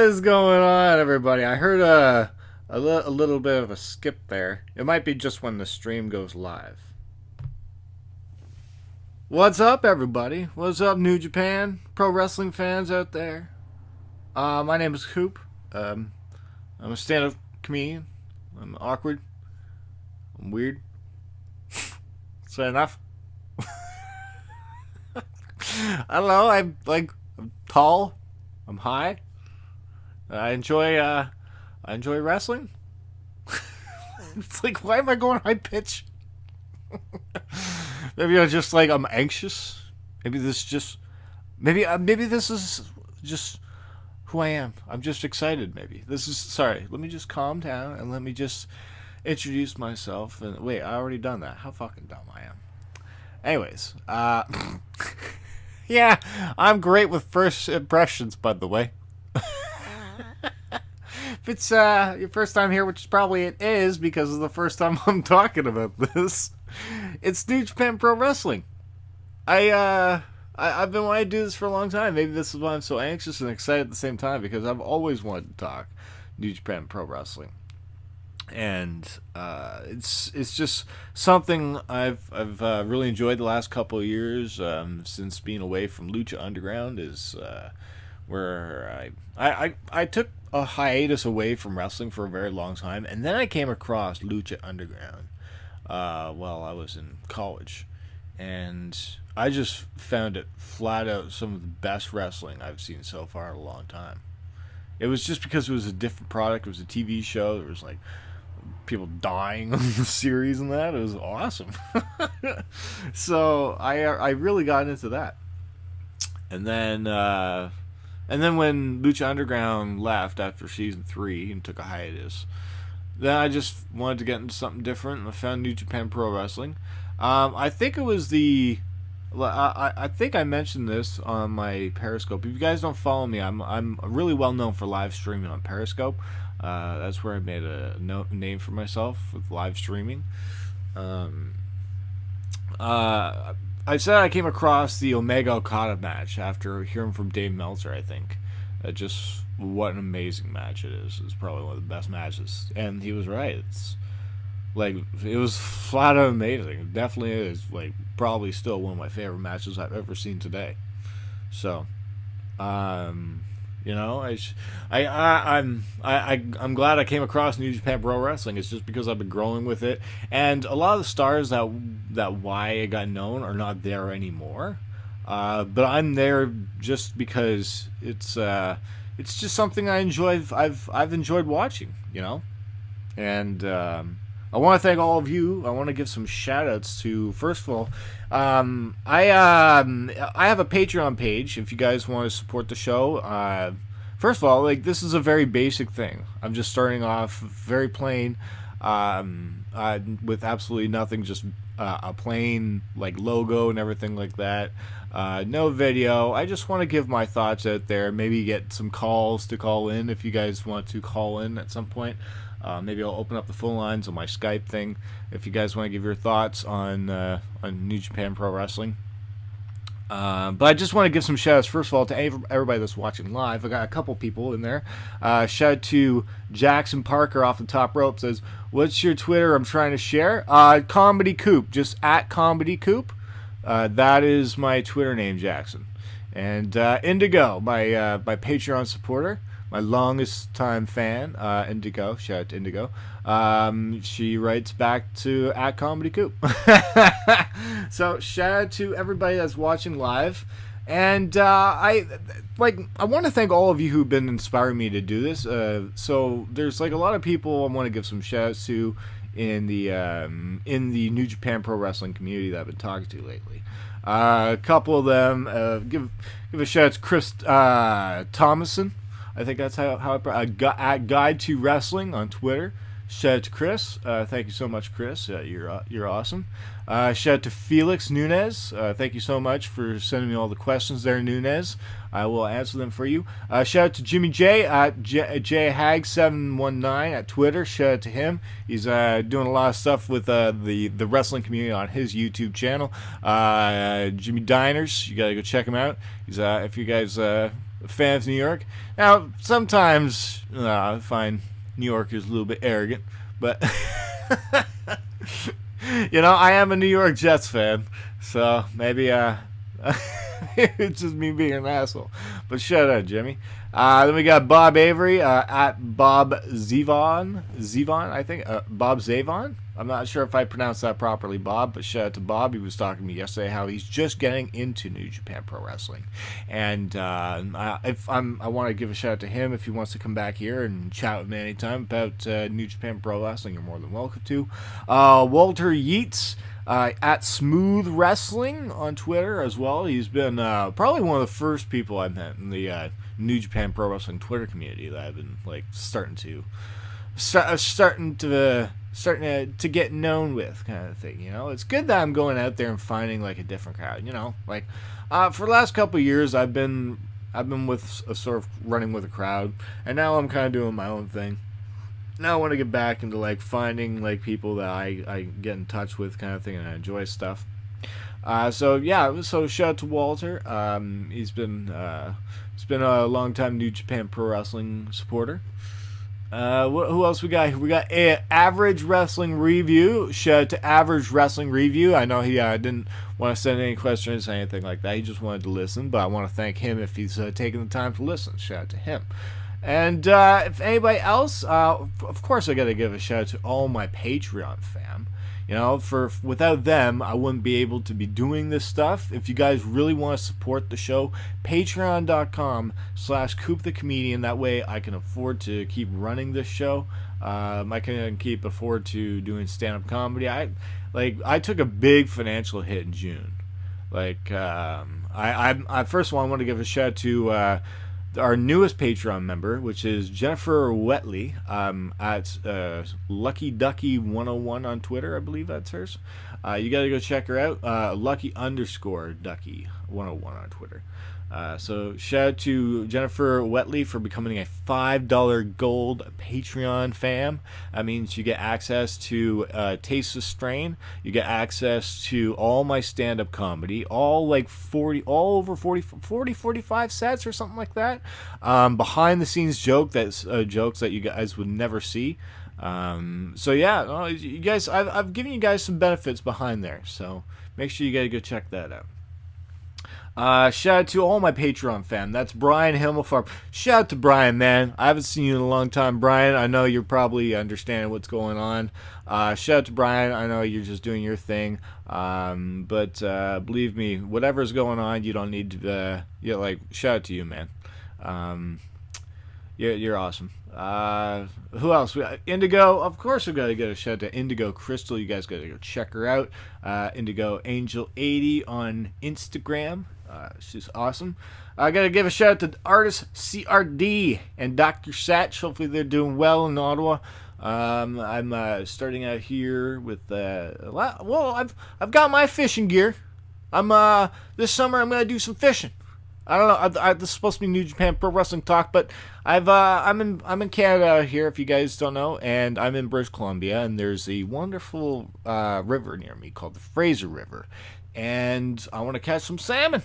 is going on, everybody? I heard a little bit of a skip there. It might be just when the stream goes live. What's up, everybody? What's up, New Japan pro wrestling fans out there? My name is Coop. I'm a stand-up comedian. I'm awkward. I'm weird. Is that enough? I don't know. I'm tall. I'm high. I enjoy wrestling. It's like, why am I going high pitch? Maybe I'm anxious. Maybe this is just who I am. I'm just excited. Maybe this is sorry. Let me just calm down and let me just introduce myself. And wait, I already done that. How fucking dumb I am. Anyways, yeah, I'm great with first impressions, by the way. If it's your first time here, which probably it is because it's the first time I'm talking about this, it's New Japan Pro Wrestling. I've been wanting to do this for a long time. Maybe this is why I'm so anxious and excited at the same time, because I've always wanted to talk New Japan Pro Wrestling. And it's just something I've really enjoyed the last couple of years since being away from Lucha Underground. Is where I took a hiatus away from wrestling for a very long time, and then I came across Lucha Underground while I was in college, and I just found it flat out some of the best wrestling I've seen so far in a long time. It was just because it was a different product. It was a TV show. There was like people dying on the series and that. It was awesome. So I really got into that. And then when Lucha Underground left after season 3 and took a hiatus, then I just wanted to get into something different, and I found New Japan Pro Wrestling. I think it was I think I mentioned this on my Periscope. If you guys don't follow me, I'm really well known for live streaming on Periscope. That's where I made a name for myself with live streaming. I said I came across the Omega Okada match after hearing from Dave Meltzer, I think. Just what an amazing match it is. It's probably one of the best matches. And he was right. It was flat out amazing. It definitely is, probably still one of my favorite matches I've ever seen today. So, I'm glad I came across New Japan Pro Wrestling. It's just because I've been growing with it, and a lot of the stars that why it got known are not there anymore. But I'm there just because it's just something I enjoy. I've enjoyed watching, and I want to thank all of you. I want to give some shout outs to, first of all, I have a Patreon page if you guys want to support the show. First of all, this is a very basic thing. I'm just starting off very plain, with absolutely nothing, just a plain logo and everything like that. No video. I just want to give my thoughts out there. Maybe get some calls to call in if you guys want to call in at some point. Maybe I'll open up the phone lines on my Skype thing if you guys want to give your thoughts on New Japan Pro Wrestling. But I just want to give some shout outs, first of all, to everybody that's watching live. I got a couple people in there. Shout out to Jackson Parker off the top rope, says, "What's your Twitter? I'm trying to share." Comedy Coop, just at Comedy Coop. That is my Twitter name, Jackson. And Indigo, my Patreon supporter. My longest time fan, Indigo. Shout out to Indigo. She writes back to at Comedy Coop. So shout out to everybody that's watching live, and I want to thank all of you who've been inspiring me to do this. So there's a lot of people I want to give some shout outs to in the New Japan Pro Wrestling community that I've been talking to lately. A couple of them, give a shout out to Chris Thomason. I think that's how at Guide to Wrestling on Twitter. Shout out to Chris. Thank you so much, Chris. You're awesome. Shout out to Felix Nunez. Thank you so much for sending me all the questions there, Nunez. I will answer them for you. Shout out to Jimmy J at JHag719 at Twitter. Shout out to him. He's doing a lot of stuff with the wrestling community on his YouTube channel. Jimmy Diners, you gotta go check him out. He's if you guys fan of New York. Now, sometimes I find New Yorkers a little bit arrogant, but I am a New York Jets fan, so maybe it's just me being an asshole. But shout out, Jimmy. Then we got Bob Avery at Bob Zevon, I think. Bob Zavon. I'm not sure if I pronounced that properly, Bob, but shout out to Bob. He was talking to me yesterday how he's just getting into New Japan Pro Wrestling. And I want to give a shout out to him. If he wants to come back here and chat with me anytime about New Japan Pro Wrestling, you're more than welcome to. Walter Yeats. At Smooth Wrestling on Twitter as well. He's been probably one of the first people I met in the New Japan Pro Wrestling Twitter community that I've been like starting to get known with, kind of thing. It's good that I'm going out there and finding like a different crowd. Like for the last couple of years I've been with a sort of running with a crowd, and now I'm kind of doing my own thing. Now I want to get back into like finding like people that I get in touch with, kind of thing, and I enjoy stuff. So shout out to Walter. He's been a long time New Japan Pro Wrestling supporter. Who else we got? We got Average Wrestling Review. Shout out to Average Wrestling Review. I know he didn't want to send any questions or anything like that. He just wanted to listen, but I want to thank him if he's taking the time to listen. Shout out to him. And if anybody else, of course I got to give a shout out to all my Patreon fam. Without them, I wouldn't be able to be doing this stuff. If you guys really want to support the show, patreon.com/Coop the Comedian. That way I can afford to keep running this show. I can afford to doing stand-up comedy. I took a big financial hit in June. I first of all, I want to give a shout out to our newest Patreon member, which is Njpw, at Lucky Ducky 101 on Twitter. I believe that's hers. You got to go check her out. Lucky_Ducky 101 on Twitter. So shout out to Jennifer Wetley for becoming a $5 gold Patreon fam. That means you get access to Taste of Strain. You get access to all my stand-up comedy, all over 45 sets or something like that. Behind the scenes jokes that you guys would never see. You guys, I've given you guys some benefits behind there, so make sure you gotta go check that out. Shout out to all my Patreon fam. That's Brian Himmelfarb. Shout out to Brian, man. I haven't seen you in a long time, Brian. I know you're probably understanding what's going on. Shout out to Brian. I know you're just doing your thing. But believe me, whatever's going on, you don't need to. Shout out to you, man. You're awesome. Who else? Indigo. Of course, we've got to get a shout out to Indigo Crystal. You guys got to go check her out. Indigo Angel 80 on Instagram. She's awesome. I got to give a shout out to artist CRD and Dr. Satch. Hopefully they're doing well in Ottawa. I'm starting out here with I've got my fishing gear. This summer I'm gonna do some fishing. I don't know. This is supposed to be New Japan Pro Wrestling Talk, but I'm in Canada here, if you guys don't know, and I'm in British Columbia, and there's a wonderful river near me called the Fraser River, and I want to catch some salmon.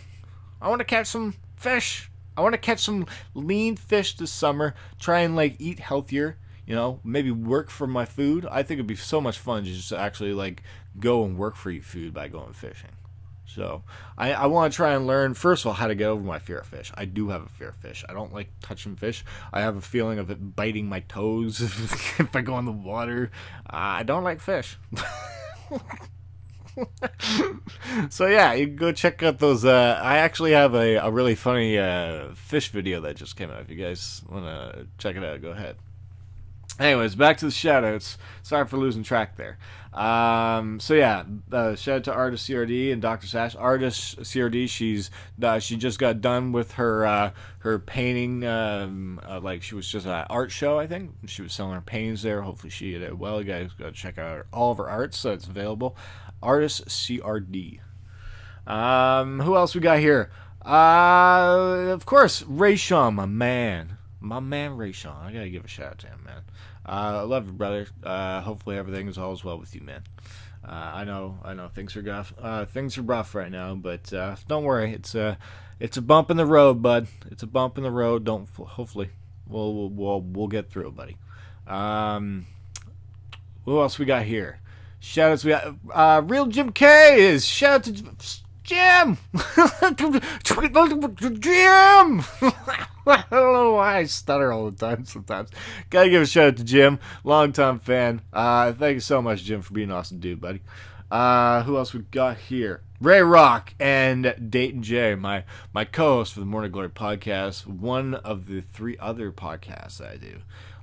I want to catch some fish. I want to catch some lean fish this summer. Try and eat healthier. Maybe work for my food. I think it'd be so much fun to just actually go and work for your food by going fishing. So I want to try and learn, first of all, how to get over my fear of fish. I do have a fear of fish. I don't like touching fish. I have a feeling of it biting my toes if I go in the water. I don't like fish. So yeah, you can go check out those. I actually have a really funny fish video that just came out. If you guys want to check it out, go ahead. Anyways, back to the shoutouts. Sorry for losing track there. Shout out to Artist CRD and Dr. Sash. Artist CRD, she just got done with her painting. She was just at an art show, I think. She was selling her paintings there. Hopefully she did well. You guys got to check out all of her art, so it's available. Artist CRD. Who else we got here? Of course, Rayshawn, my man. My man Rayshawn. I gotta give a shout out to him, man. I love you, brother. Hopefully everything is all as well with you, man. I know things are rough. Things are rough right now, but don't worry. It's a bump in the road, bud. It's a bump in the road. Don't hopefully we'll get through it, buddy. Um, who else we got here? Shout outs we got Real Jim K is shout out to Jim. Jim. I don't know why I stutter all the time sometimes. Gotta give a shout out to Jim, longtime fan. Thank you so much, Jim, for being an awesome dude, buddy. Who else we got here? Ray Rock and Dayton J, my co-host for the Morning Glory podcast, one of the 3 other podcasts that I do.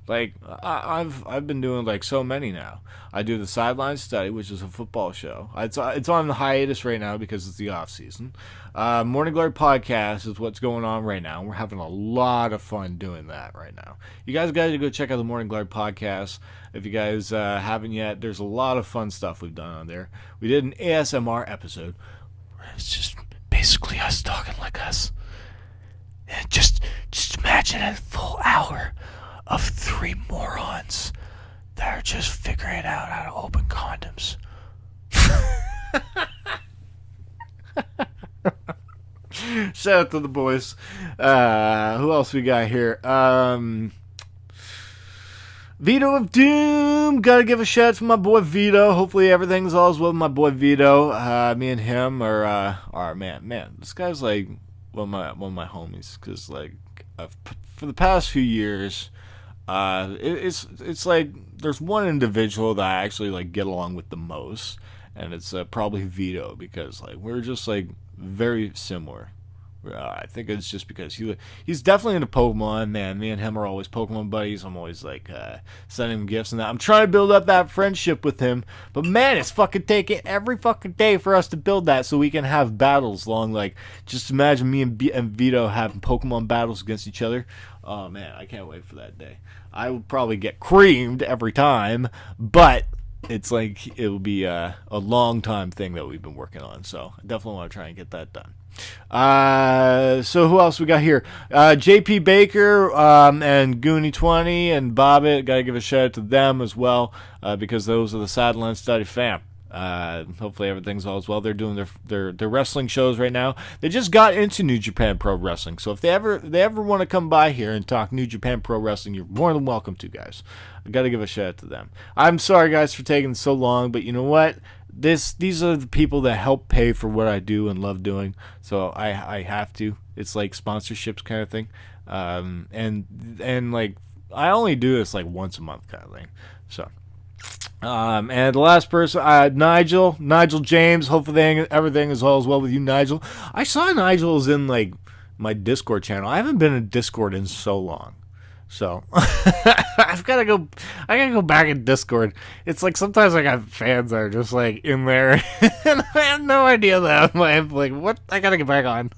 Like I've been doing like so many now. I do the Sideline Study, which is a football show. It's on the hiatus right now because it's the off season. Morning Glory podcast is what's going on right now. We're having a lot of fun doing that right now. You guys got to go check out the Morning Glory podcast if you guys haven't yet. There's a lot of fun stuff we've done on there. We did an ASMR episode where it's just basically us talking like us. And just imagine a full hour of 3 morons that are just figuring out how to open condoms. Shout out to the boys. Who else we got here? Vito of Doom. Gotta give a shout out to my boy Vito. Hopefully everything's all well with my boy Vito. Me and him are man. This guy's like one of my homies. Cause like for the past few years, it's like there's one individual that I actually like get along with the most, and it's probably Vito, because like we're just like very similar. I think it's just because he's definitely into Pokemon, man. Me and him are always Pokemon buddies. I'm always like sending him gifts and that. I'm trying to build up that friendship with him, but man, it's fucking taking every fucking day for us to build that so we can have battles long. Like, just imagine me and Vito having Pokemon battles against each other. Oh man, I can't wait for that day. I will probably get creamed every time, but it's like it'll be a long time thing that we've been working on. So I definitely want to try and get that done. So who else we got here? JP Baker and Goonie20 and Bobbit. Gotta give a shout out to them as well, because those are the Sideline Study fam. Hopefully everything's all as well. They're doing their wrestling shows right now. They just got into New Japan Pro Wrestling, so if they ever want to come by here and talk New Japan Pro Wrestling, you're more than welcome to, guys. I gotta give a shout out to them. I'm sorry, guys, for taking so long, but you know what? These are the people that help pay for what I do and love doing, so I have to. It's like sponsorships kind of thing, and like I only do this like once a month kind of thing, so. And the last person, Nigel James. Hopefully everything is all as well with you, Nigel. I saw Nigel's in like my Discord channel. I haven't been in Discord in so long, so I gotta go back in Discord. It's like sometimes I got fans that are just like in there, and I have no idea that I'm like, what? I gotta get back on.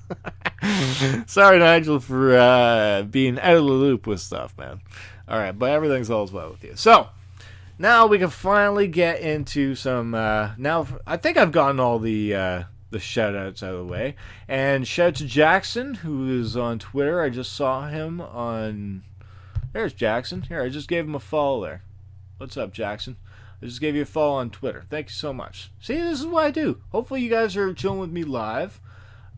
Sorry, Nigel, for being out of the loop with stuff, man. All right, but everything's all as well with you. So. Now we can finally get into some. Now I think I've gotten all the shout-outs out of the way. And shout out to Jackson, who is on Twitter. I just saw him on. There's Jackson. Here, I just gave him a follow there. What's up, Jackson? I just gave you a follow on Twitter. Thank you so much. See, this is what I do. Hopefully you guys are chilling with me live.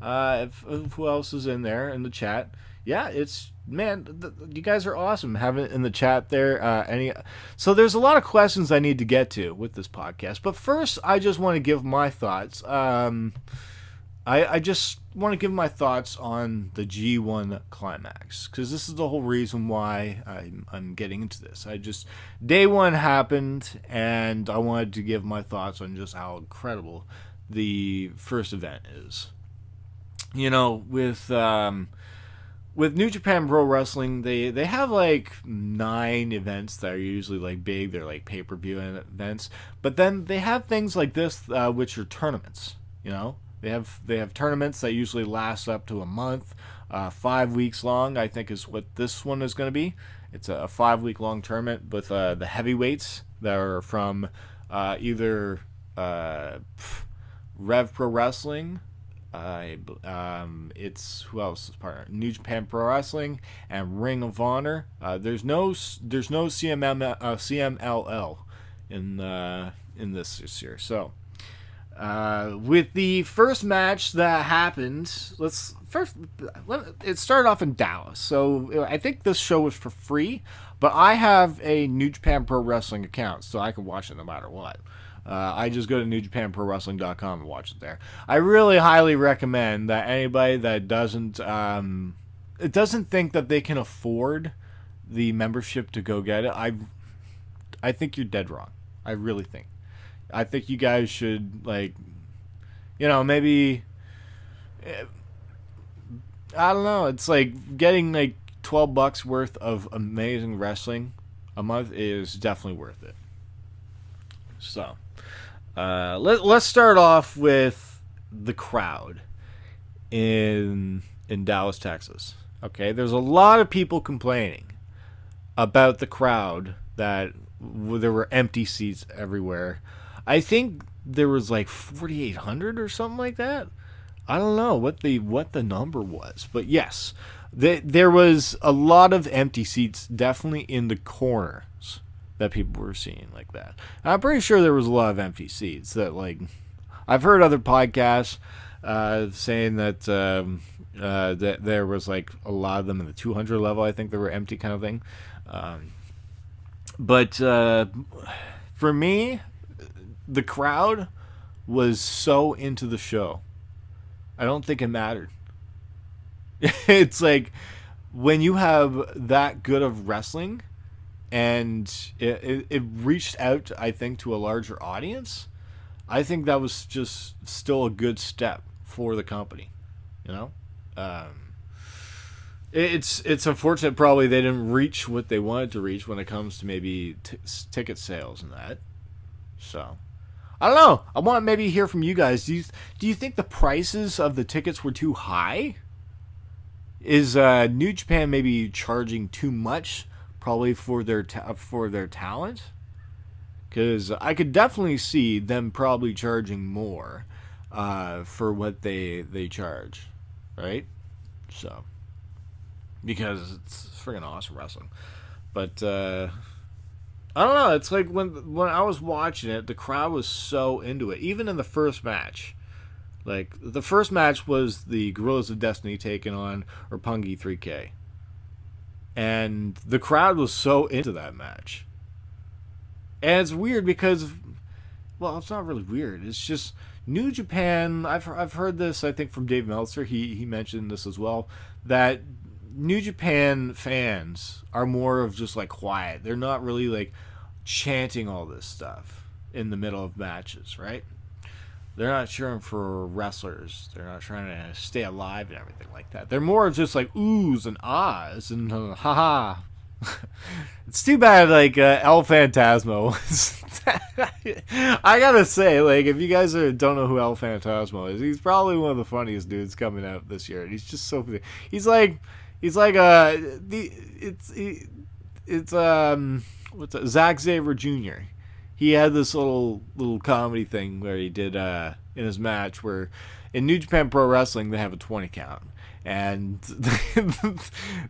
If who else is in there in the chat? Yeah, it's. Man, you guys are awesome having it in the chat there. So there's a lot of questions I need to get to with this podcast. But first, I just want to give my thoughts. I just want to give my thoughts on the G1 Climax, because this is the whole reason why I'm getting into this. Day one happened, and I wanted to give my thoughts on just how incredible the first event is. You know, with New Japan Pro Wrestling, they have like 9 events that are usually like big. They're like pay-per-view events, but then they have things like this, which are tournaments. You know, they have tournaments that usually last up to a month, 5 weeks long. I think is what this one is going to be. It's a 5-week long tournament with the heavyweights that are from either Rev Pro Wrestling. It's who else is partner? New Japan Pro Wrestling and Ring of Honor. There's no CMLL in this year. So With the first match that happened, it started off in Dallas. So I think this show was for free, but I have a New Japan Pro Wrestling account, so I can watch it no matter what. I just go to NewJapanProWrestling.com and watch it there. I really highly recommend that anybody that doesn't think that they can afford the membership to go get it. I think you're dead wrong. I really think. I think you guys should, like, maybe, I don't know. It's like getting like $12 worth of amazing wrestling a month is definitely worth it. So, let's start off with the crowd in Dallas, Texas. Okay, there's a lot of people complaining about the crowd, that there were empty seats everywhere. I think there was like 4,800 or something like that. I don't know what the number was, but yes, there was a lot of empty seats, definitely in the corners that people were seeing like that. And I'm pretty sure there was a lot of empty seats. That, like, I've heard other podcasts saying that that there was like a lot of them in the 200 level. I think they were empty, kind of thing. But for me, the crowd was so into the show. I don't think it mattered. It's like when you have that good of wrestling and it reached out, I think, to a larger audience, I think that was just still a good step for the company. It's unfortunate probably they didn't reach what they wanted to reach when it comes to maybe ticket sales and that. So I don't know. I want to maybe hear from you guys. Do you think the prices of the tickets were too high? Is New Japan maybe charging too much, probably for their talent? Because I could definitely see them probably charging more for what they charge, right? So, because it's friggin' awesome wrestling. But I don't know. It's like when I was watching it, the crowd was so into it. Even in the first match, like the first match was the Guerrillas of Destiny taking on Roppongi 3K, and the crowd was so into that match. And it's weird because, well, it's not really weird. It's just New Japan. I've heard this, I think, from Dave Meltzer. He mentioned this as well, that New Japan fans are more of just like quiet. They're not really like chanting all this stuff in the middle of matches, right? They're not cheering for wrestlers. They're not trying to stay alive and everything like that. They're more just like oohs and ahs and haha. It's too bad, like, El Phantasmo was. I gotta say, like, if you guys don't know who El Phantasmo is, he's probably one of the funniest dudes coming out this year. And he's just so funny. He's like what's that? Zack Sabre Jr. He had this little comedy thing where he did in his match where in New Japan Pro Wrestling they have a 20 count and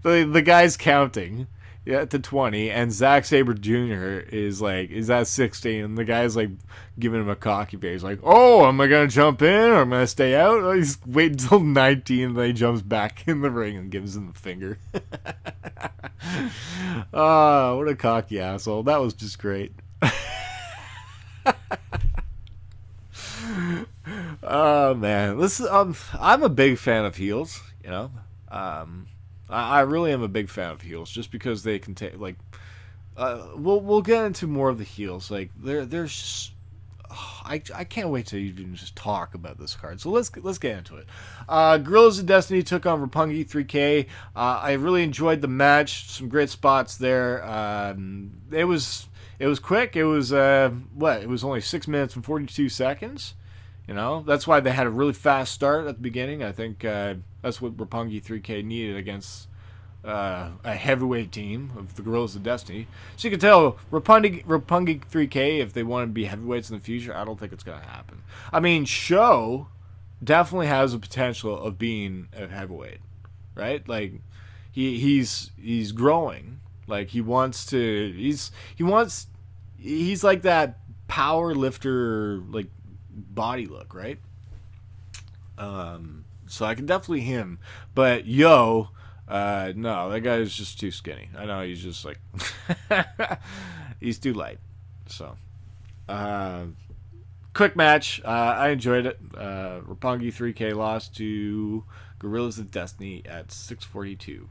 the guy's counting to 20 and Zack Sabre Jr. is at 16 and the guy's like giving him a cocky face like, oh, am I gonna jump in or am I gonna stay out? Oh, he's waiting until 19 and then he jumps back in the ring and gives him the finger. Oh, what a cocky asshole. That was just great. Oh man, I'm a big fan of heels. I really am a big fan of heels, just because they can take we'll get into more of the heels. Like there's just, I can't wait to even just talk about this card. So let's get into it. Guerrillas of Destiny took on Roppongi 3K. I really enjoyed the match. Some great spots there. It was quick. It was It was only 6 minutes and 42 seconds. That's why they had a really fast start at the beginning. I think that's what Roppongi 3K needed against a heavyweight team of the Guerrillas of Destiny. So you can tell Roppongi 3K, if they want to be heavyweights in the future, I don't think it's going to happen. I mean, Sho definitely has the potential of being a heavyweight, right? Like he's growing. Like he wants to. He's like that power lifter, like body look, right? So I can definitely him, but no, that guy is just too skinny. I know he's just like he's too light. So, quick match. I enjoyed it. Roppongi 3K lost to Gorillas of Destiny at 6:42.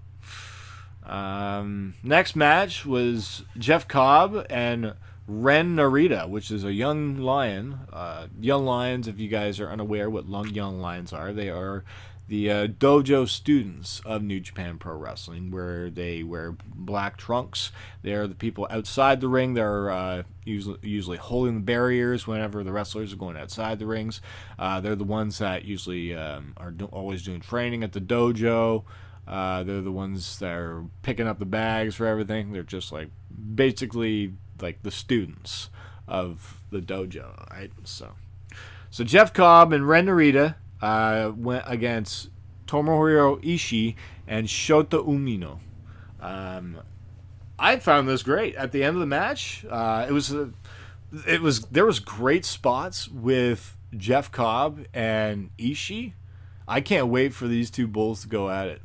Next match was Jeff Cobb and Ren Narita, which is a young lion. Young lions, if you guys are unaware what young lions are, they are the dojo students of New Japan Pro Wrestling, where they wear black trunks. They are the people outside the ring. They're usually holding the barriers whenever the wrestlers are going outside the rings. They're the ones that usually are always doing training at the dojo. They're the ones that are picking up the bags for everything. They're just like basically like the students of the dojo, right? So Jeff Cobb and Ren Narita went against Tomohiro Ishii and Shota Umino. I found this great. At the end of the match, there was great spots with Jeff Cobb and Ishii. I can't wait for these two bulls to go at it.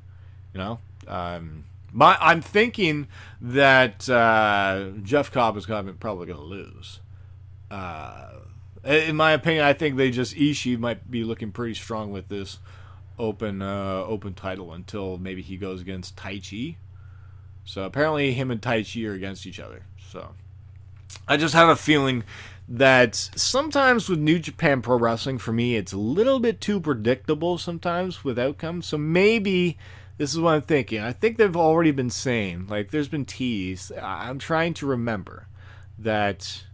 You know, I'm thinking that Jeff Cobb is probably going to lose. In my opinion, I think Ishii might be looking pretty strong with this open title until maybe he goes against Taichi. So apparently him and Taichi are against each other. So I just have a feeling that sometimes with New Japan Pro Wrestling, for me, it's a little bit too predictable sometimes with outcomes. So maybe this is what I'm thinking. I think they've already been saying, like, there's been teased. I'm trying to remember that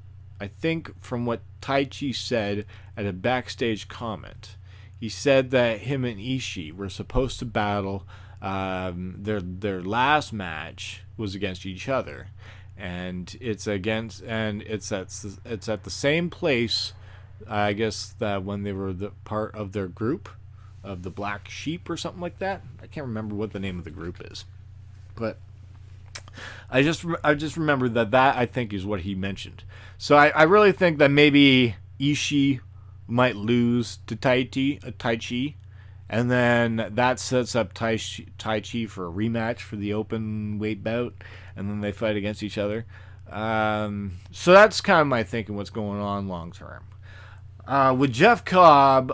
I think from what Taichi said at a backstage comment, he said that him and Ishii were supposed to battle. Their last match was against each other, and it's at the same place. I guess that when they were the part of their group of the Black Sheep or something like that. I can't remember what the name of the group is, but I just remember that I think is what he mentioned. So I really think that maybe Ishii might lose to Taichi, and then that sets up Taichi for a rematch for the open weight bout, and then they fight against each other. So that's kind of my thinking. What's going on long term with Jeff Cobb?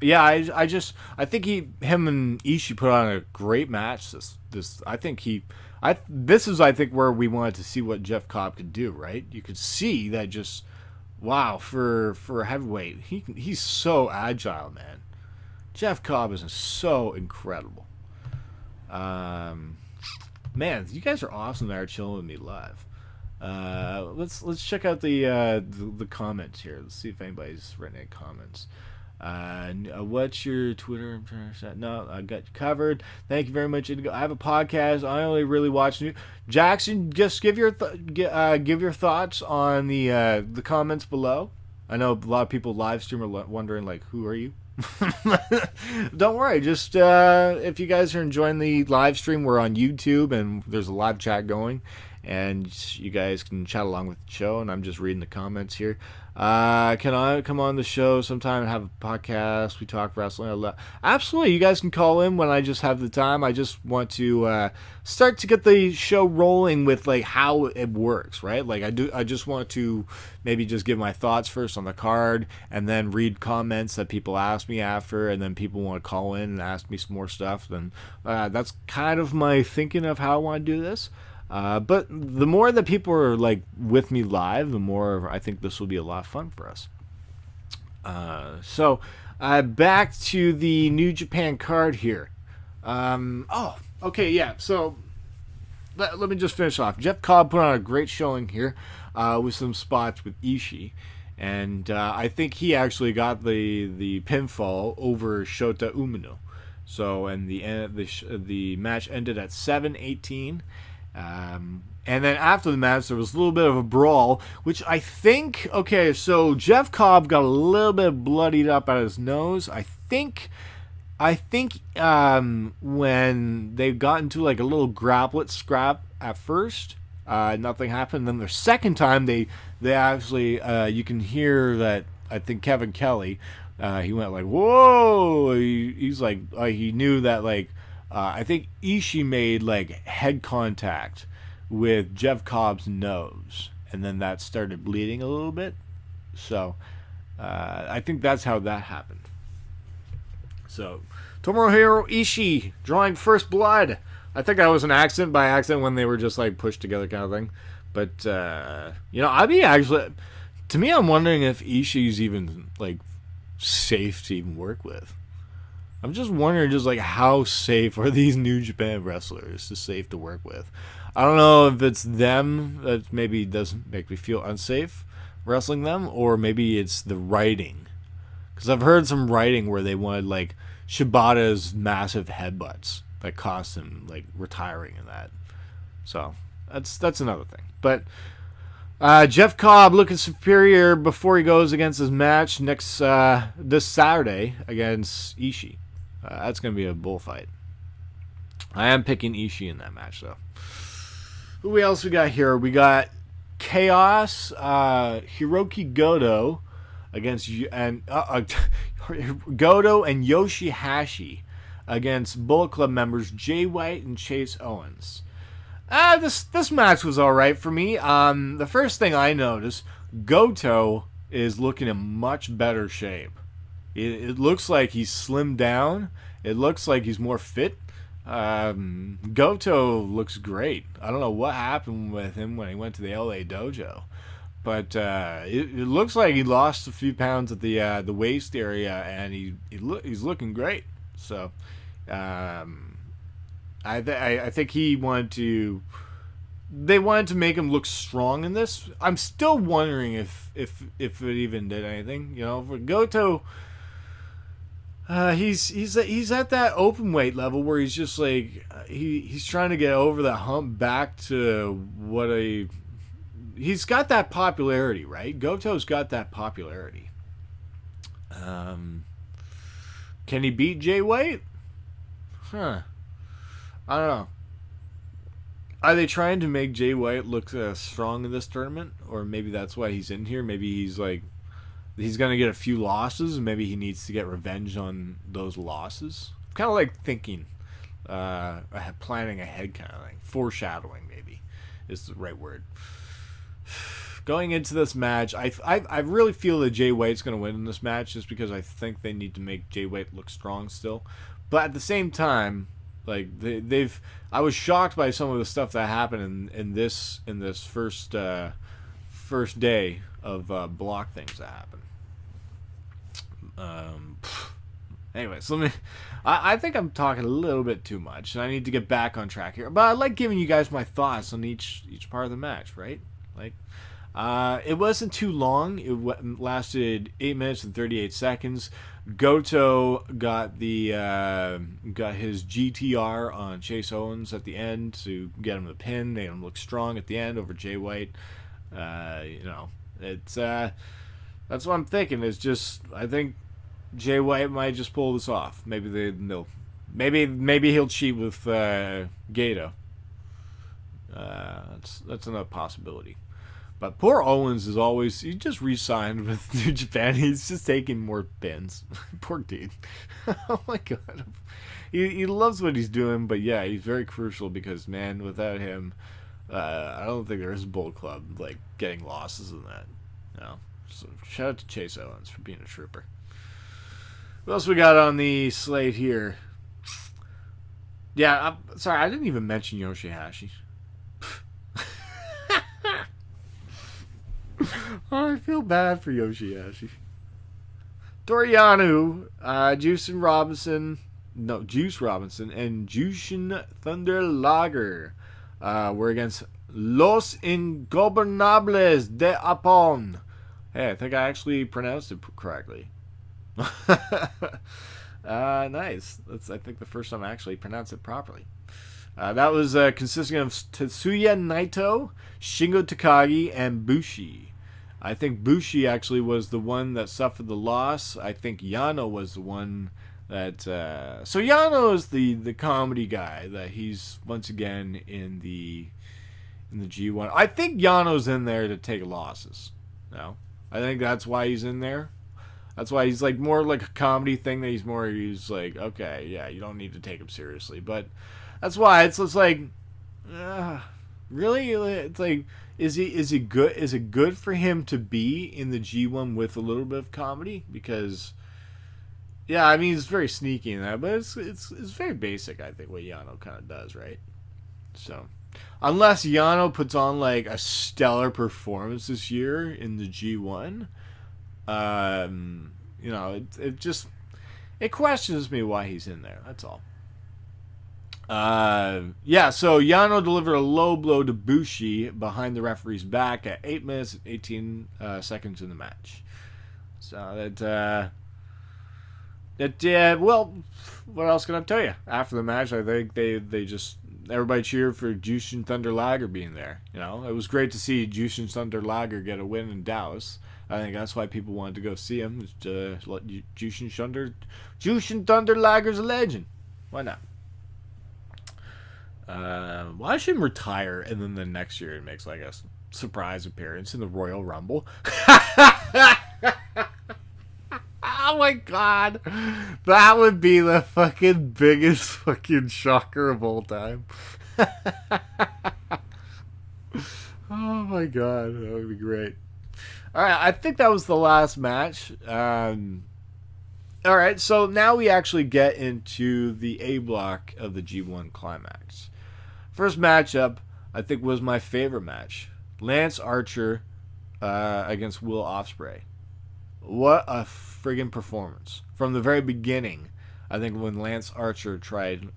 Yeah, I think him and Ishii put on a great match. This is where we wanted to see what Jeff Cobb could do. Right, you could see that just wow for a heavyweight. He's so agile, man. Jeff Cobb is so incredible. Man, you guys are awesome there chilling with me live. Let's check out the comments here. Let's see if anybody's written any comments. What's your Twitter? I'm trying to say. No, I got you covered. Thank you very much. I have a podcast. I only really watch new. Jackson, just give your thoughts on the comments below. I know a lot of people live stream are wondering like, who are you? Don't worry. Just if you guys are enjoying the live stream, we're on YouTube and there's a live chat going, and you guys can chat along with the show. And I'm just reading the comments here. Can I come on the show sometime and have a podcast? We talk wrestling. Absolutely, you guys can call in when I just have the time. I just want to start to get the show rolling with like how it works, right? Like I just want to maybe just give my thoughts first on the card, and then read comments that people ask me after, and then people want to call in and ask me some more stuff. Then that's kind of my thinking of how I want to do this. But the more that people are like with me live, the more I think this will be a lot of fun for us. So back to the New Japan card here. Okay, yeah. So let me just finish off. Jeff Cobb put on a great showing here with some spots with Ishii. And I think he actually got the pinfall over Shota Umino. So and the match ended at 7:18. And then after the match, there was a little bit of a brawl, which I think, okay, so Jeff Cobb got a little bit bloodied up at his nose. I think when they got into like a little grapplet scrap at first, nothing happened. Then the second time they actually, you can hear that I think Kevin Kelly, he went like, whoa. He's like, he knew that, like, I think Ishii made like head contact with Jeff Cobb's nose, and then that started bleeding a little bit. So I think that's how that happened. So Tomohiro Ishii drawing first blood. I think that was an accident by accident when they were just like pushed together kind of thing. But I'd be actually, to me, I'm wondering if Ishii's even like safe to even work with. I'm just wondering, just like, how safe are these New Japan wrestlers? Just safe to work with. I don't know if it's them that maybe doesn't make me feel unsafe wrestling them, or maybe it's the writing. Because I've heard some writing where they wanted like Shibata's massive headbutts that cost him like retiring in that. So that's another thing. But Jeff Cobb looking superior before he goes against his match this Saturday against Ishii. That's going to be a bullfight. I am picking Ishii in that match, though. Who else we got here? We got Chaos, Hiroki Goto against Goto and Yoshihashi against Bullet Club members Jay White and Chase Owens. This match was alright for me. The first thing I noticed, Goto is looking in much better shape. It looks like he's slimmed down. It looks like he's more fit. Goto looks great. I don't know what happened with him when he went to the LA dojo, but it looks like he lost a few pounds at the waist area, and he's looking great. So I think he wanted to. They wanted to make him look strong in this. I'm still wondering if it even did anything. For Goto, he's at that open weight level where he's just like he's trying to get over that hump back to he's got that popularity, right? Goto's got that popularity. Can he beat Jay White? I don't know. Are they trying to make Jay White look strong in this tournament? Or maybe that's why he's in here. Maybe he's going to get a few losses, and maybe he needs to get revenge on those losses. Kind of like thinking, planning ahead kind of thing. Foreshadowing, maybe, is the right word. Going into this match, I really feel that Jay White's going to win in this match, just because I think they need to make Jay White look strong still. But at the same time, like I was shocked by some of the stuff that happened in this first day of block things that happened. Anyways, I think I'm talking a little bit too much, and I need to get back on track here. But I like giving you guys my thoughts on each part of the match, right? Like, it wasn't too long. It lasted 8 minutes and 38 seconds. Goto got his GTR on Chase Owens at the end to get him the pin, made him look strong at the end over Jay White. It's that's what I'm thinking. It's just, I think Jay White might just pull this off. Maybe maybe he'll cheat with Gato. That's another possibility. But poor Owens he just re-signed with New Japan. He's just taking more pins. Poor dude. Oh my god. He loves what he's doing, but yeah, he's very crucial because, man, without him, I don't think there is a Bullet Club like getting losses in that. No. So shout out to Chase Owens for being a trooper. What else we got on the slate here? Yeah, I'm sorry, I didn't even mention Yoshihashi. Oh, I feel bad for Yoshihashi. Toriano, Juice Robinson, and Jushin Thunder Lager were against Los Ingobernables de Japón. Hey, I think I actually pronounced it correctly. Nice. That's, I think, the first time I actually pronounced it properly. That was consisting of Tetsuya Naito, Shingo Takagi, and Bushi. I think Bushi actually was the one that suffered the loss. I think Yano was the one that... so Yano is the comedy guy that he's once again in the G1. I think Yano's in there to take losses. No? I think that's why he's in there. That's why he's like more like a comedy thing. He's like, okay, yeah, you don't need to take him seriously. But that's why it's just like, uh, really, it's like, is he good? Is it good for him to be in the G1 with a little bit of comedy? Because yeah, I mean, he's very sneaky in that, but it's very basic. I think what Yano kind of does, right? So unless Yano puts on like a stellar performance this year in the G1, it just it questions me why he's in there. That's all. Yeah, so Yano delivered a low blow to Bushi behind the referee's back at 8 minutes and 18 seconds in the match. So well, what else can I tell you? After the match, I think they just everybody cheered for Jushin Thunder Liger being there. You know, it was great to see Jushin Thunder Liger get a win in Dallas. I think that's why people wanted to go see him. Jushin Thunder Liger's a legend. Why not? Why should him retire and then the next year he makes like a surprise appearance in the Royal Rumble? Oh my god. That would be the fucking biggest fucking shocker of all time. Oh my god. That would be great. Alright, I think that was the last match. Alright, so now we actually get into the A block of the G1 Climax. First matchup, I think, was my favorite match. Lance Archer against Will Ospreay. What a friggin' performance. From the very beginning, I think when Lance Archer tried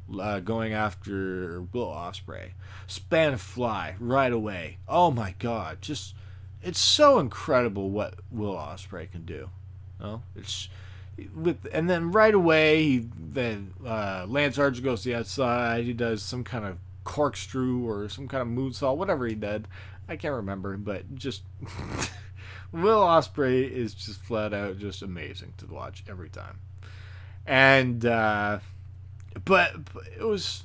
going after Will Ospreay, span fly right away. Oh my god, just it's so incredible what Will Ospreay can do. No, and then right away, Lance Archer goes to the outside. He does some kind of corkscrew or some kind of moonsault, whatever he did. I can't remember, but just Will Ospreay is just flat out just amazing to watch every time. And but it was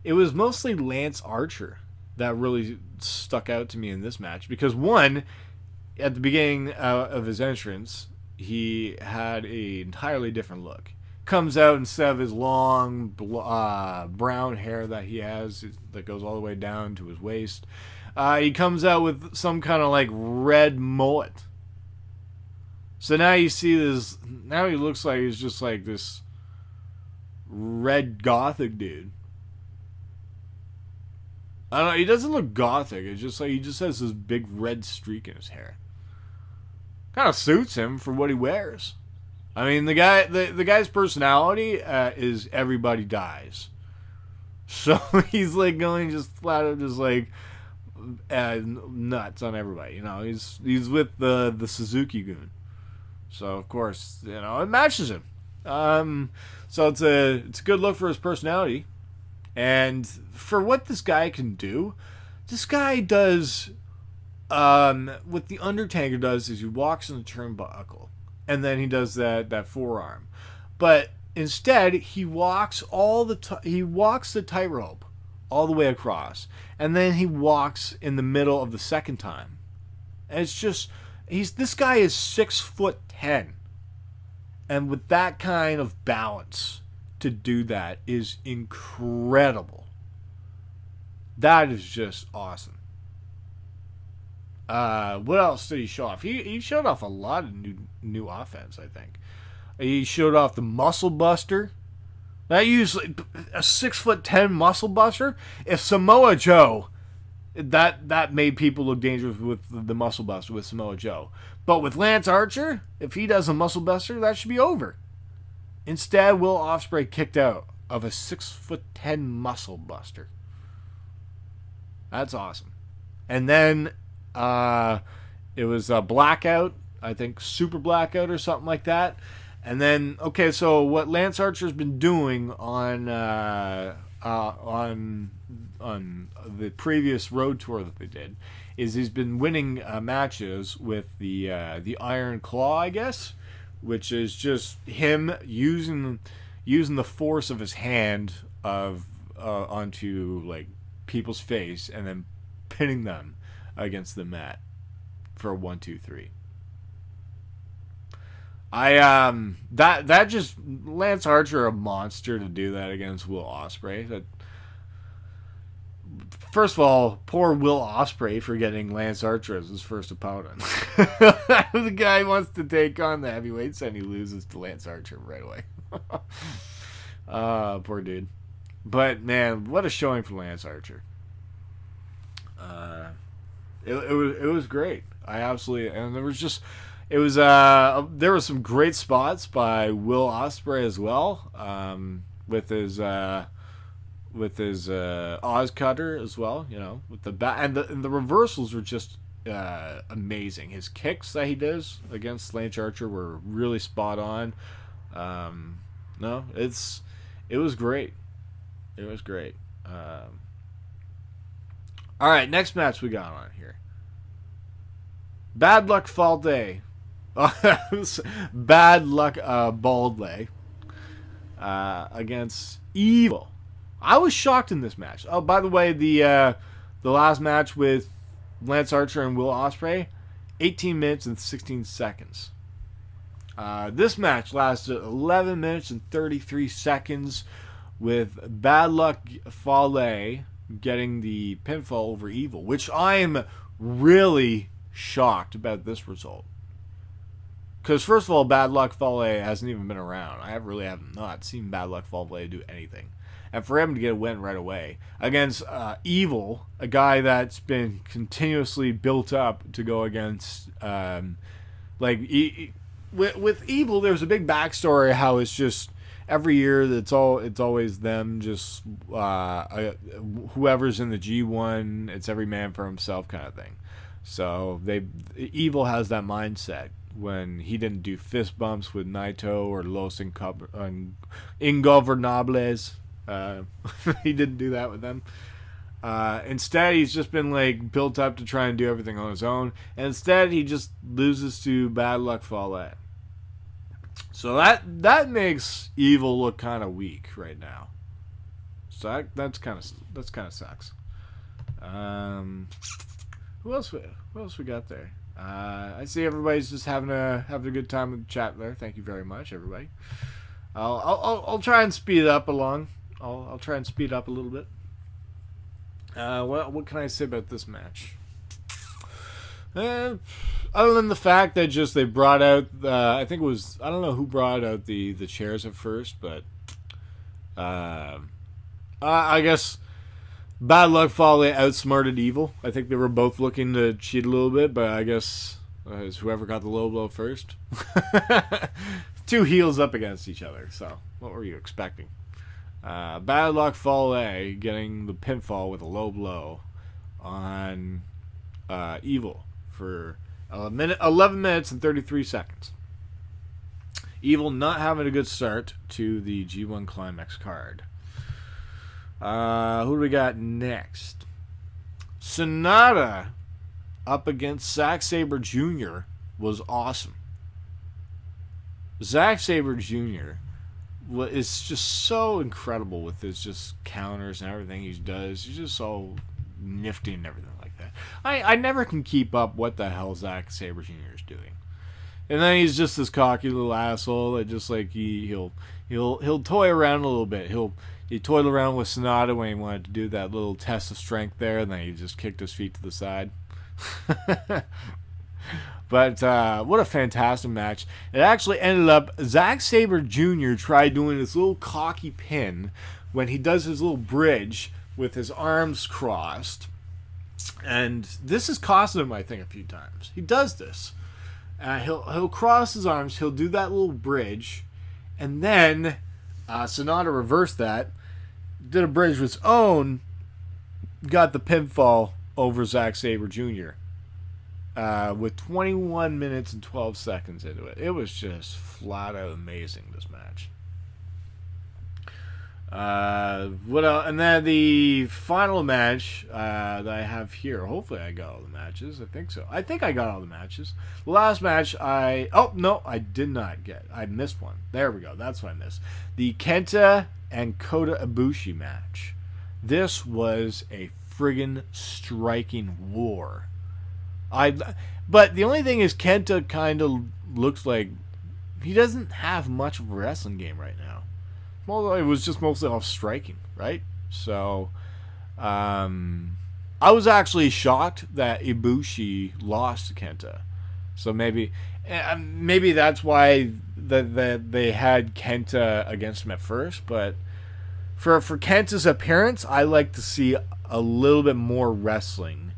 mostly Lance Archer that really stuck out to me in this match because one, at the beginning of his entrance, he had an entirely different look. Comes out instead of his long brown hair that he has that goes all the way down to his waist. He comes out with some kind of like red mullet. So now you see this. Now he looks like he's just like this red gothic dude. I don't know. He doesn't look gothic. It's just like he just has this big red streak in his hair. Kind of suits him for what he wears. I mean, the guy's personality is everybody dies. So he's like going just flat out just like nuts on everybody. You know, he's with the Suzuki Goon. So of course, you know, it matches him. So it's a good look for his personality. And for what this guy can do, this guy does what the Undertaker does is he walks in the turnbuckle and then he does that forearm, but instead he walks the tightrope all the way across, and then he walks in the middle of the second time, and it's just this guy is 6'10", and with that kind of balance to do that is incredible. That is just awesome. What else did he show off? He showed off a lot of new offense, I think. He showed off the Muscle Buster. That usually a 6'10" Muscle Buster. If Samoa Joe, that made people look dangerous with the Muscle Buster with Samoa Joe. But with Lance Archer, if he does a Muscle Buster, that should be over. Instead, Will Ospreay kicked out of a 6'10" Muscle Buster. That's awesome. And then it was a blackout, I think super blackout or something like that. And then, okay, so what Lance Archer's been doing on the previous road tour that they did is he's been winning matches with the Iron Claw, I guess, which is just him using the force of his hand onto like people's face and then pinning them against the mat for a 1, 2, 3. That just Lance Archer a monster to do that against Will Ospreay. That first of all, poor Will Ospreay for getting Lance Archer as his first opponent. The guy wants to take on the heavyweights and he loses to Lance Archer right away. Poor dude. But man, what a showing for Lance Archer. It was great. I absolutely, and there was just there were some great spots by Will Ospreay as well, with his Oz cutter as well, you know, with the back and the reversals were just amazing. His kicks that he does against Lance Archer were really spot on. No, it was great. It was great. All right, next match we got on here. Bad Luck Fall Day. Bad Luck Bald Day against Evil. I was shocked in this match. Oh, by the way, the last match with Lance Archer and Will Ospreay, 18 minutes and 16 seconds. This match lasted 11 minutes and 33 seconds with Bad Luck Fale getting the pinfall over Evil, which I am really shocked about this result. Because first of all, Bad Luck Fale hasn't even been around. I really have not seen Bad Luck Fale do anything. And for him to get a win right away against Evil, a guy that's been continuously built up to go against, with Evil, there's a big backstory how it's just every year it's always them, just whoever's in the G1, it's every man for himself kind of thing. So Evil has that mindset. When he didn't do fist bumps with Naito or Los Ingobernables, he didn't do that with them. Instead, he's just been like built up to try and do everything on his own. And instead, he just loses to Bad Luck Fale. So that makes Evil look kind of weak right now. So that's kind of sucks. Who else we got there? I see everybody's just having a good time with the chat there. Thank you very much, everybody. I'll try and speed it up along. I'll try and speed up a little bit. What can I say about this match? Other than the fact that just they brought out, I think it was, I don't know who brought out the chairs at first, but I guess Bad Luck Fale outsmarted Evil. I think they were both looking to cheat a little bit, but I guess it's whoever got the low blow first. Two heels up against each other, so what were you expecting? Bad Luck Fale getting the pinfall with a low blow on Evil for 11 minutes and 33 seconds. Evil not having a good start to the G1 Climax card. Who do we got next? Sonata up against Zack Sabre Jr. was awesome. Zack Sabre Jr. is just so incredible with his just counters and everything he does. He's just so nifty and everything like that. I never can keep up what the hell Zack Sabre Jr. is doing. And then he's just this cocky little asshole that just like he'll toy around a little bit. He toyed around with Sonata when he wanted to do that little test of strength there, and then he just kicked his feet to the side. But what a fantastic match. It actually ended up, Zack Sabre Jr. tried doing this little cocky pin when he does his little bridge with his arms crossed. And this has cost him, I think, a few times. He does this. He'll cross his arms, he'll do that little bridge, and then Sonata reversed that, did a bridge of his own, got the pinfall over Zack Sabre Jr. With 21 minutes and 12 seconds into it. It was just flat out amazing, this match. What else? And then the final match that I have here. Hopefully I got all the matches. I think so. I think I got all the matches. The last match I did not get. I missed one. There we go. That's what I missed. The Kenta and Kota Ibushi match. This was a friggin' striking war. But the only thing is Kenta kind of looks like he doesn't have much of a wrestling game right now. Well, it was just mostly off striking, right? So, I was actually shocked that Ibushi lost to Kenta. So maybe that's why they had Kenta against him at first. But for Kenta's appearance, I like to see a little bit more wrestling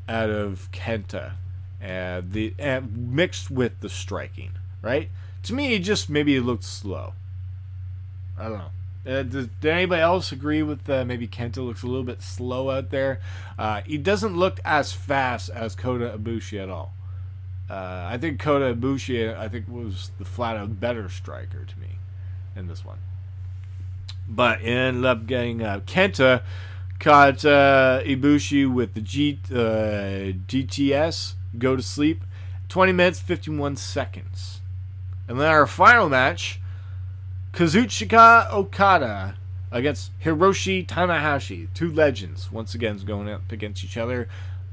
out of Kenta, and mixed with the striking. Right? To me, maybe it looked slow. I don't know. Did anybody else agree with maybe Kenta looks a little bit slow out there? He doesn't look as fast as Kota Ibushi at all. I think Kota Ibushi, was the flat out better striker to me in this one. But it ended up getting Kenta caught Ibushi with the GTS, go to sleep, 20 minutes, 51 seconds. And then our final match, Kazuchika Okada against Hiroshi Tanahashi. Two legends, once again, going up against each other.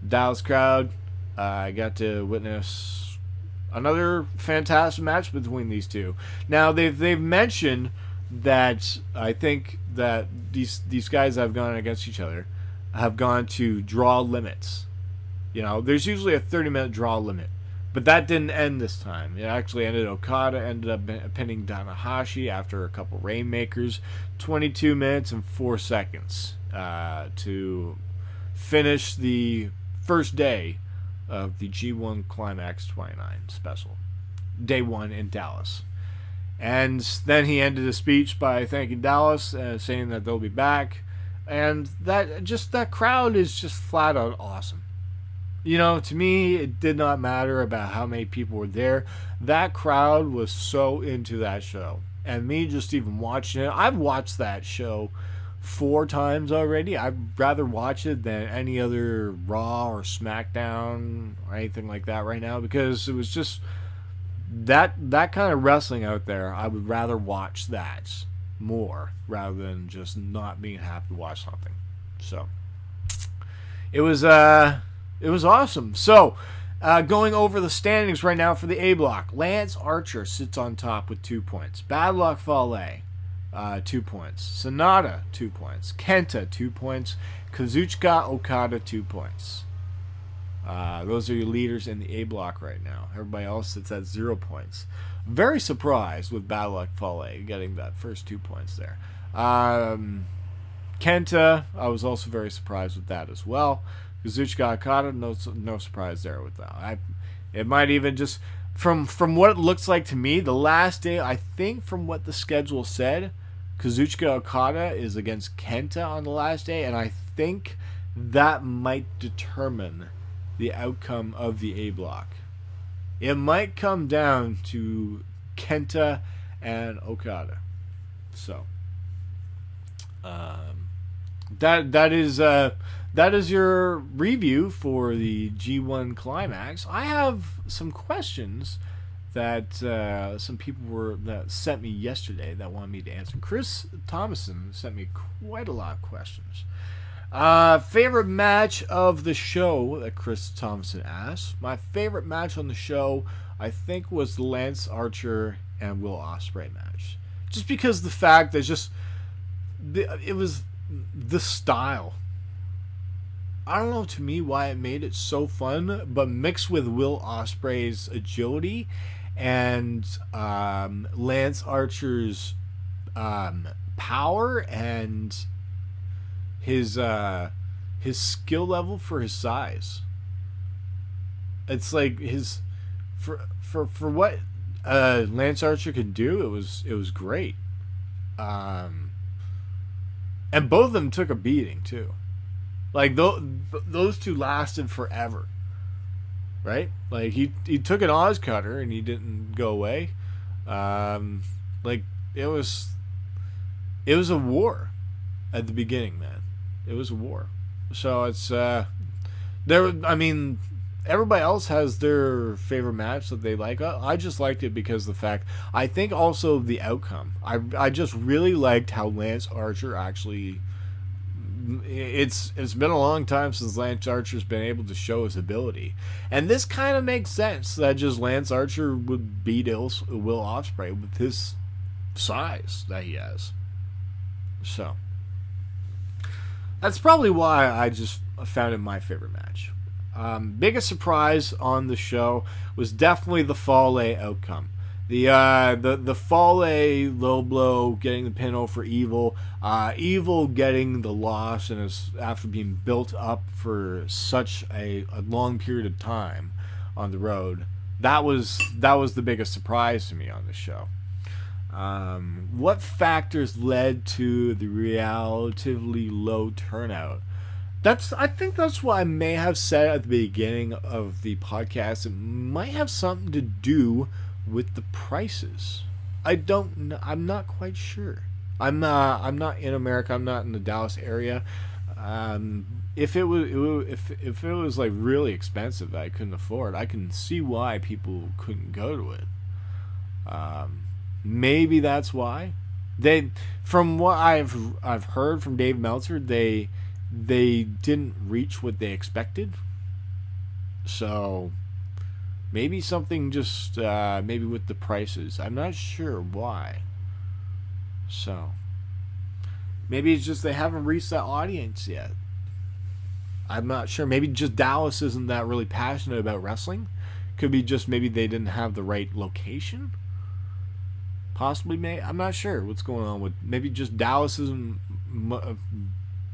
Dallas crowd, I got to witness another fantastic match between these two. Now, they've mentioned that I think that these guys that have gone against each other have gone to draw limits. There's usually a 30-minute draw limit. But that didn't end this time. It actually ended. Okada ended up pinning Tanahashi after a couple rainmakers. 22 minutes and 4 seconds to finish the first day of the G1 Climax 29 special. Day 1 in Dallas. And then he ended his speech by thanking Dallas, saying that they'll be back. And that crowd is just flat out awesome. To me, it did not matter about how many people were there. That crowd was so into that show. And me just even watching it, I've watched that show 4 times already. I'd rather watch it than any other Raw or SmackDown or anything like that right now, because it was just that kind of wrestling out there. I would rather watch that more rather than just not being happy to watch something. So it was awesome. So, going over the standings right now for the A block. Lance Archer sits on top with 2 points. Bad Luck Fale, 2 points. Sonata, 2 points. Kenta, 2 points. Kazuchika Okada, 2 points. Those are your leaders in the A block right now. Everybody else sits at 0 points. Very surprised with Bad Luck Fale getting that first 2 points there. Kenta, I was also very surprised with that as well. Kazuchika Okada, no surprise there with that. It might even just from what it looks like to me, the last day, I think from what the schedule said, Kazuchika Okada is against Kenta on the last day, and I think that might determine the outcome of the A block. It might come down to Kenta and Okada. So that is your review for the G1 Climax. I have some questions that some people that sent me yesterday that wanted me to answer. Chris Thomason sent me quite a lot of questions. Favorite match of the show that Chris Thompson asked. My favorite match on the show, I think, was the Lance Archer and Will Ospreay match. Just because the fact that it was the style. I don't know, to me, why it made it so fun, but mixed with Will Ospreay's agility and Lance Archer's power and his skill level for his size. It's like for what Lance Archer could do, it was great. And both of them took a beating too. Like those two lasted forever, right? Like he took an Oz cutter and he didn't go away. Like it was a war at the beginning, man. It was a war. So it's everybody else has their favorite match that they like. I just liked it because of the fact, I think also the outcome. I just really liked how Lance Archer actually it's been a long time since Lance Archer's been able to show his ability, and this kind of makes sense that just Lance Archer would beat Will Ospreay with his size that he has. So that's probably why I just found it my favorite match. Biggest surprise on the show was definitely the Fale outcome. The Fale low blow getting the pin over Evil, Evil getting the loss, and after being built up for such a long period of time on the road. That was the biggest surprise to me on the show. What factors led to the relatively low turnout? I think that's what I may have said at the beginning of the podcast. It might have something to do with the prices. I'm not quite sure. I'm not in America. I'm not in the Dallas area. If it was like really expensive that I couldn't afford, I can see why people couldn't go to it. Maybe that's why. From what I've heard from Dave Meltzer, they didn't reach what they expected. So maybe something just maybe with the prices. I'm not sure why. So maybe it's just they haven't reached that audience yet. I'm not sure. Maybe just Dallas isn't that really passionate about wrestling. Could be just maybe they didn't have the right location. Possibly, I'm not sure what's going on with. Maybe just Dallas isn't.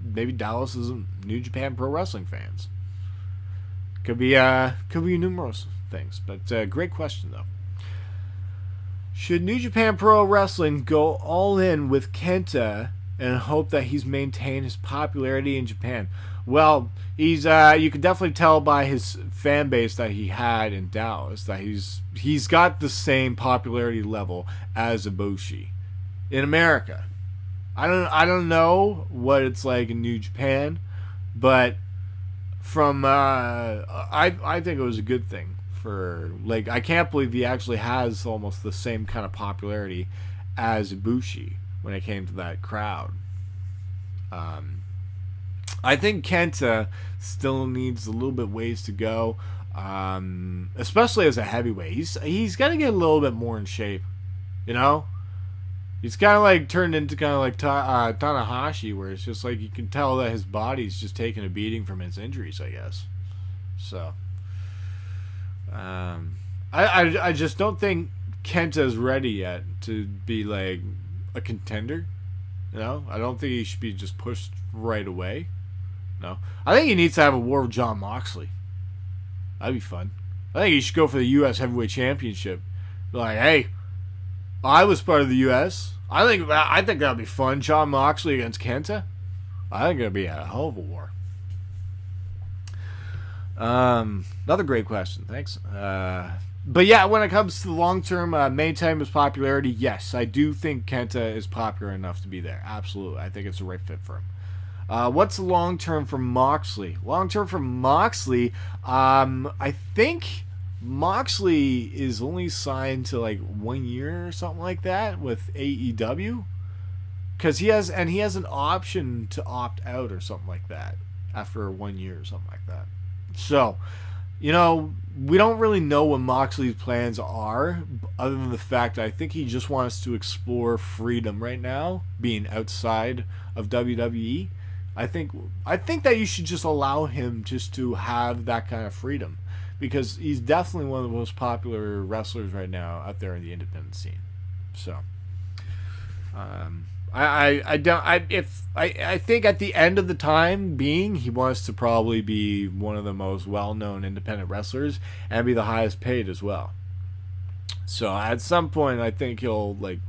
Maybe Dallas isn't New Japan Pro Wrestling fans. Could be numerous things, but great question though. Should New Japan Pro Wrestling go all in with Kenta and hope that he's maintained his popularity in Japan? Well, he's you can definitely tell by his fan base that he had in Dallas that he's got the same popularity level as Ibushi in America. I don't know what it's like in New Japan, but from I think it was a good thing for, like, I can't believe he actually has almost the same kind of popularity as Ibushi when it came to that crowd. I think Kenta still needs a little bit ways to go, especially as a heavyweight. He's got to get a little bit more in shape, you know. He's kind of like turned into kind of like Tanahashi, where it's just like you can tell that his body's just taking a beating from his injuries, I guess. So, I just don't think Kenta's ready yet to be like a contender. You know, I don't think he should be just pushed right away. No, I think he needs to have a war with Jon Moxley. That'd be fun. I think he should go for the U.S. Heavyweight Championship. Be like, hey, I was part of the U.S. I think that'd be fun. Jon Moxley against Kenta. I think it'd be a hell of a war. Another great question. Thanks. But yeah, when it comes to the long-term maintain his popularity, yes, I do think Kenta is popular enough to be there. Absolutely. I think it's the right fit for him. What's the long-term for Moxley? Long-term for Moxley, I think Moxley is only signed to like 1 year or something like that with AEW, because he has an option to opt out or something like that after 1 year or something like that. So, you know, we don't really know what Moxley's plans are, other than the fact that I think he just wants to explore freedom right now, being outside of WWE. I think that you should just allow him just to have that kind of freedom, because he's definitely one of the most popular wrestlers right now out there in the independent scene. So, I think at the end of the time being, he wants to probably be one of the most well-known independent wrestlers and be the highest paid as well. So at some point, I think he'll like.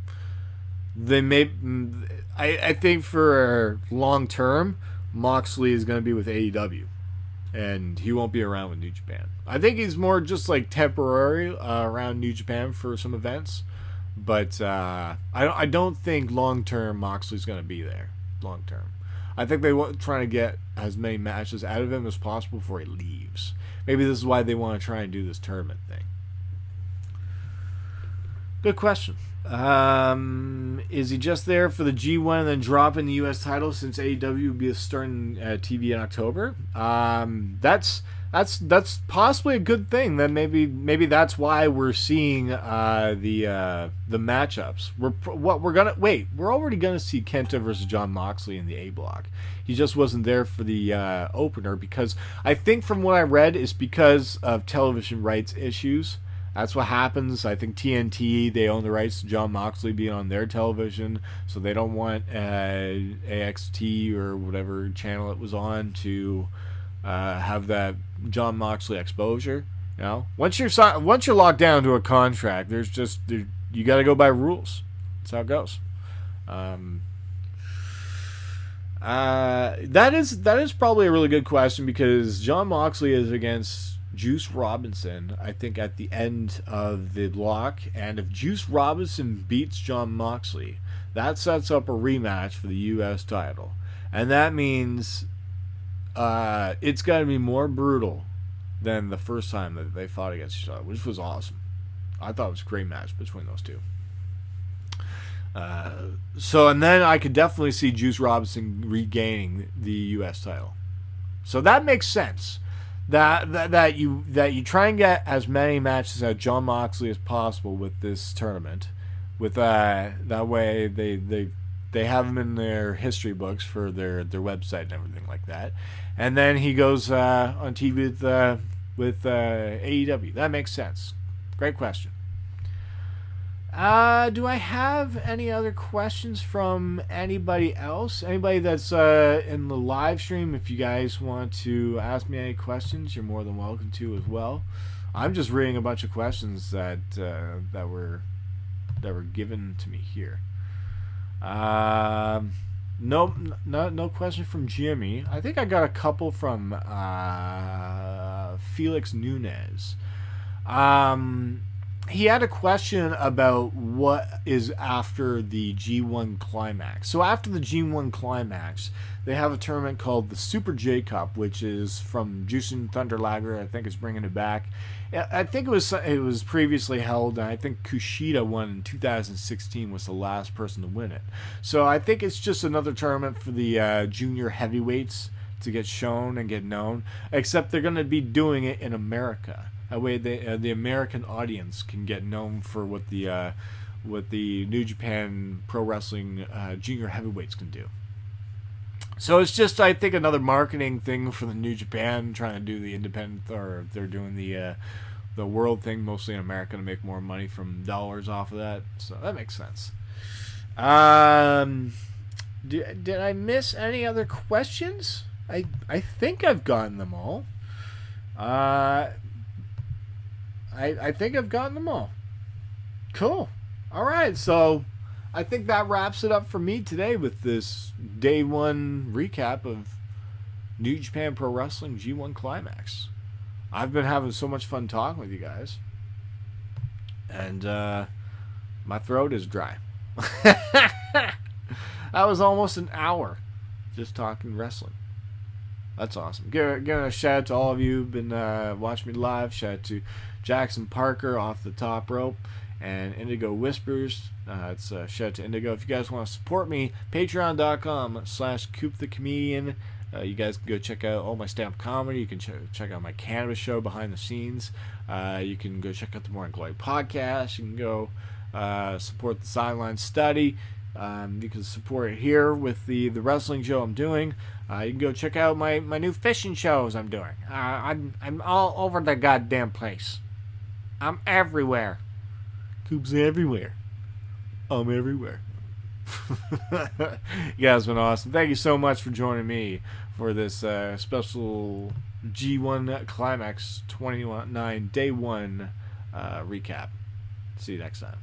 I think for long term, Moxley is going to be with AEW, and he won't be around with New Japan. I think he's more just like temporary around New Japan for some events, but I don't think long term Moxley's going to be there long term. I think they want trying to get as many matches out of him as possible before he leaves. Maybe this is why they want to try and do this tournament thing. Good question. Is he just there for the G1 and then dropping the U.S. title since AEW will be starting TV in October? That's possibly a good thing. Then maybe that's why we're seeing the matchups. We're already gonna see Kenta versus John Moxley in the A block. He just wasn't there for the opener because I think from what I read is because of television rights issues. That's what happens. I think TNT, they own the rights to John Moxley being on their television, so they don't want AXT or whatever channel it was on to have that John Moxley exposure. You know, once you're locked down to a contract, you got to go by rules. That's how it goes. That is probably a really good question because John Moxley is against Juice Robinson, I think, at the end of the block, and if Juice Robinson beats John Moxley, that sets up a rematch for the U.S. title, and that means it's got to be more brutal than the first time that they fought against each other, which was awesome. I thought it was a great match between those two. And then I could definitely see Juice Robinson regaining the U.S. title, so that makes sense. That you try and get as many matches at John Moxley as possible with this tournament, with that way they have him in their history books for their website and everything like that, and then he goes on TV with AEW. That makes sense. Great question. Do I have any other questions from anybody else? Anybody that's in the live stream, if you guys want to ask me any questions, you're more than welcome to as well. I'm just reading a bunch of questions that were given to me here. No question from Jimmy. I think I got a couple from Felix Nunez. He had a question about what is after the G1 Climax. So after the G1 Climax, they have a tournament called the Super J Cup, which is from Jushin Thunder Liger. I think is bringing it back. I think it was previously held, and I think Kushida won in 2016, was the last person to win it. So I think it's just another tournament for the junior heavyweights to get shown and get known, except they're going to be doing it in America. That way, the American audience can get known for what the New Japan Pro Wrestling junior heavyweights can do. So it's just, I think, another marketing thing for the New Japan, trying to do the independent, or they're doing the world thing, mostly in America, to make more money from dollars off of that. So that makes sense. Did I miss any other questions? I think I've gotten them all. I think I've gotten them all. Cool. All right, so I think that wraps it up for me today with this day one recap of New Japan Pro Wrestling G1 Climax. I've been having so much fun talking with you guys. And my throat is dry. That was almost an hour just talking wrestling. That's awesome. Giving a shout out to all of you who've been watching me live. Shout out to Jackson Parker off the top rope and Indigo Whispers. It's a shout out to Indigo. If you guys want to support me, patreon.com/Coop the Comedian. You guys can go check out all my stand-up comedy. You can check out my cannabis show behind the scenes. You can go check out the Morning Glory podcast. You can go support the Sideline Study. You can support it here with the wrestling show I'm doing. You can go check out my new fishing shows I'm doing. I'm all over the goddamn place. I'm everywhere. Coop's everywhere. I'm everywhere. You guys have been awesome. Thank you so much for joining me for this special G1 Climax 29 Day 1 recap. See you next time.